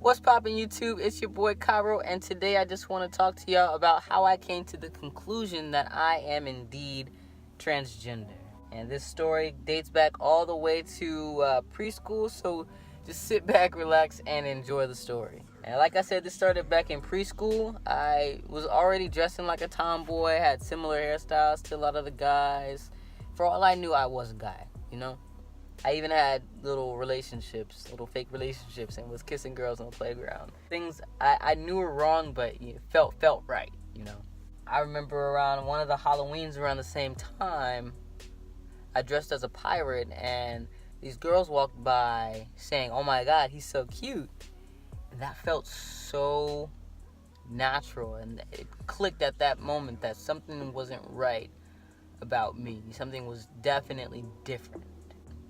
What's poppin' YouTube? It's your boy Cairo, and today I just want to talk to y'all about how I came to the conclusion that I am indeed transgender. And this story dates back all the way to preschool, so just sit back, relax, and enjoy the story. And like I said, this started back in preschool. I was already dressing like a tomboy, had similar hairstyles to a lot of the guys. For all I knew, I was a guy, you know? I even had little fake relationships, and was kissing girls on the playground. Things I knew were wrong, but it felt right, you know. I remember around one of the Halloweens around the same time, I dressed as a pirate, and these girls walked by saying, "Oh my God, he's so cute." And that felt so natural, and it clicked at that moment that something wasn't right about me. Something was definitely different.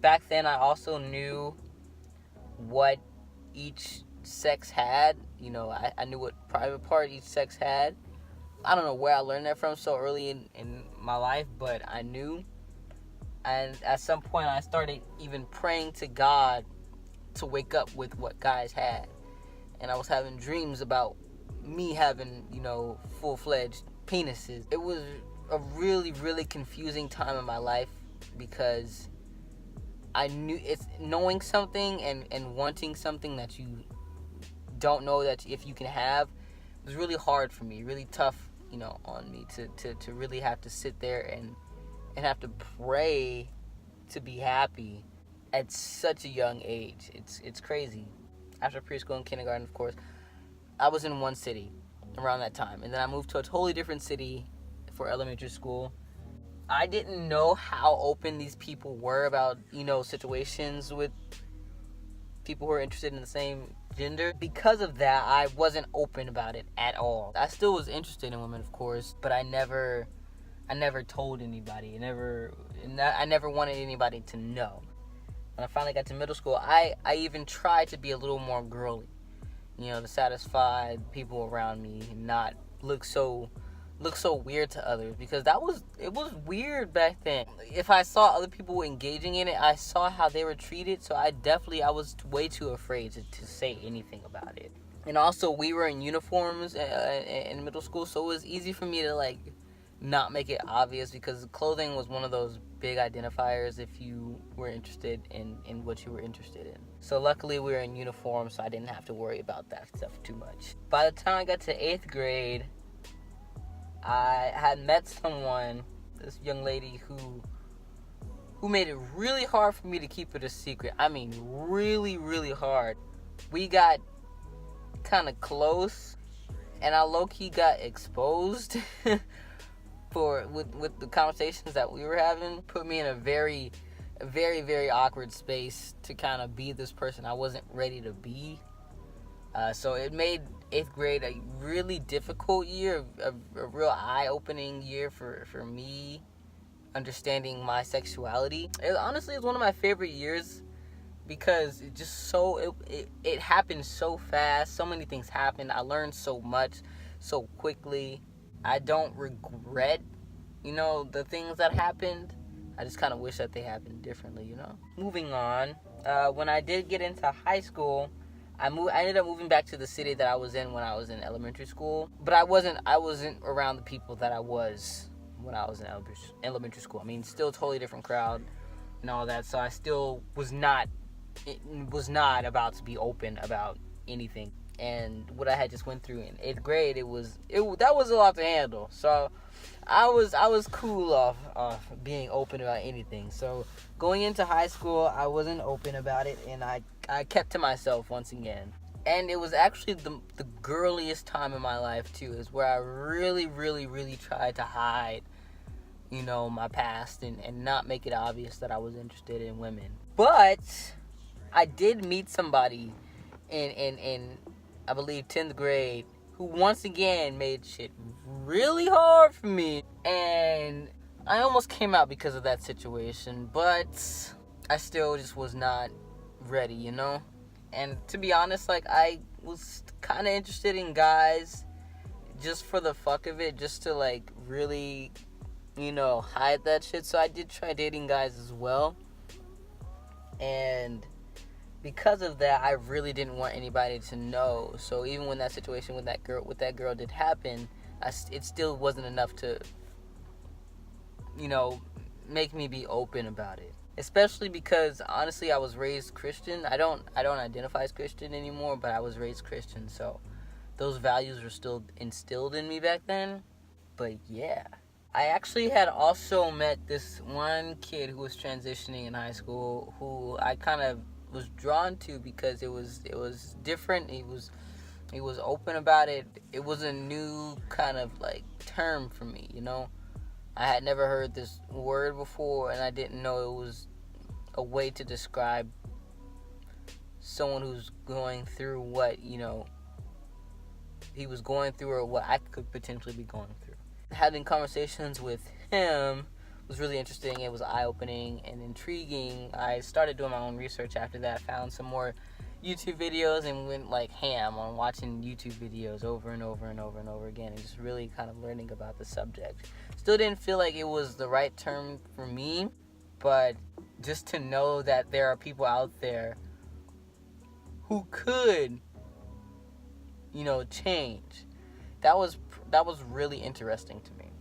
Back then, I also knew what each sex had. You know, I knew what private part each sex had. I don't know where I learned that from so early in my life, but I knew. And at some point, I started even praying to God to wake up with what guys had. And I was having dreams about me having, full-fledged penises. It was a really, really confusing time in my life because I knew it's knowing something and wanting something that you don't know that if you can have was really hard for me, really tough, on me to really have to sit there and have to pray to be happy at such a young age. It's crazy. After preschool and kindergarten, of course, I was in one city around that time, and then I moved to a totally different city for elementary school. I didn't know how open these people were about, situations with people who are interested in the same gender. Because of that, I wasn't open about it at all. I still was interested in women, of course, but I never told anybody. I never wanted anybody to know. When I finally got to middle school, I even tried to be a little more girly, to satisfy people around me and not look so weird to others, because it was weird back then. If I saw other people engaging in it, I saw how they were treated, so I was way too afraid to say anything about it. And also, we were in uniforms in middle school, so it was easy for me to not make it obvious, because clothing was one of those big identifiers if you were interested in what you were interested in. So luckily we were in uniform, so I didn't have to worry about that stuff too much. By the time I got to 8th grade, I had met someone, this young lady who made it really hard for me to keep it a secret. I mean, really, really hard. We got kind of close, and I low-key got exposed with the conversations that we were having. Put me in a very, very, very awkward space to kind of be this person I wasn't ready to be. So it made 8th grade a really difficult year, a real eye-opening year for me, understanding my sexuality. Honestly, it's one of my favorite years because it happened so fast. So many things happened. I learned so much so quickly. I don't regret, the things that happened. I just kind of wish that they happened differently, Moving on, when I did get into high school, I ended up moving back to the city that I was in when I was in elementary school. But I wasn't around the people that I was when I was in elementary school. I mean, still totally different crowd and all that. So I still was not about to be open about anything. And what I had just went through in 8th grade, that was a lot to handle. So I was cool off being open about anything. So going into high school, I wasn't open about it, and I kept to myself once again. And it was actually the girliest time in my life too, is where I really, really, really tried to hide, my past and not make it obvious that I was interested in women. But I did meet somebody in I believe 10th grade, who once again made shit really hard for me. And I almost came out because of that situation, but I still just was not ready, And to be honest, I was kind of interested in guys just for the fuck of it, just to really, hide that shit. So I did try dating guys as well. And because of that, I really didn't want anybody to know. So even when that situation with that girl did happen, it still wasn't enough to, make me be open about it. Especially because honestly, I was raised Christian. I don't identify as Christian anymore, but I was raised Christian, so those values were still instilled in me back then. But yeah, I actually had also met this one kid who was transitioning in high school, who I kind of was drawn to because it was different. He was open about it. It was a new kind of like term for me, I had never heard this word before, and I didn't know it was a way to describe someone who's going through what, he was going through, or what I could potentially be going through. Having conversations with him was really interesting. It was eye-opening and intriguing. I started doing my own research after that. I found some more YouTube videos and went like ham on watching YouTube videos over and over and over and over again, and just really kind of learning about the subject. Still didn't feel like it was the right term for me, but just to know that there are people out there who could, change. That was really interesting to me.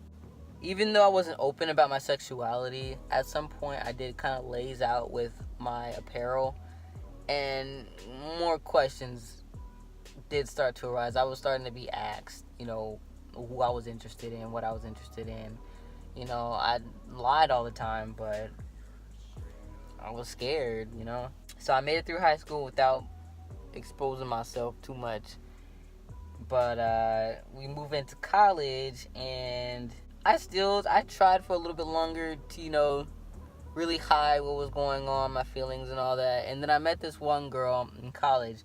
Even though I wasn't open about my sexuality, at some point I did kind of laze out with my apparel, and more questions did start to arise. I was starting to be asked, who I was interested in, what I was interested in. I lied all the time, but I was scared, So I made it through high school without exposing myself too much. But we moved into college, and I tried for a little bit longer to, really hide what was going on, my feelings and all that. And then I met this one girl in college.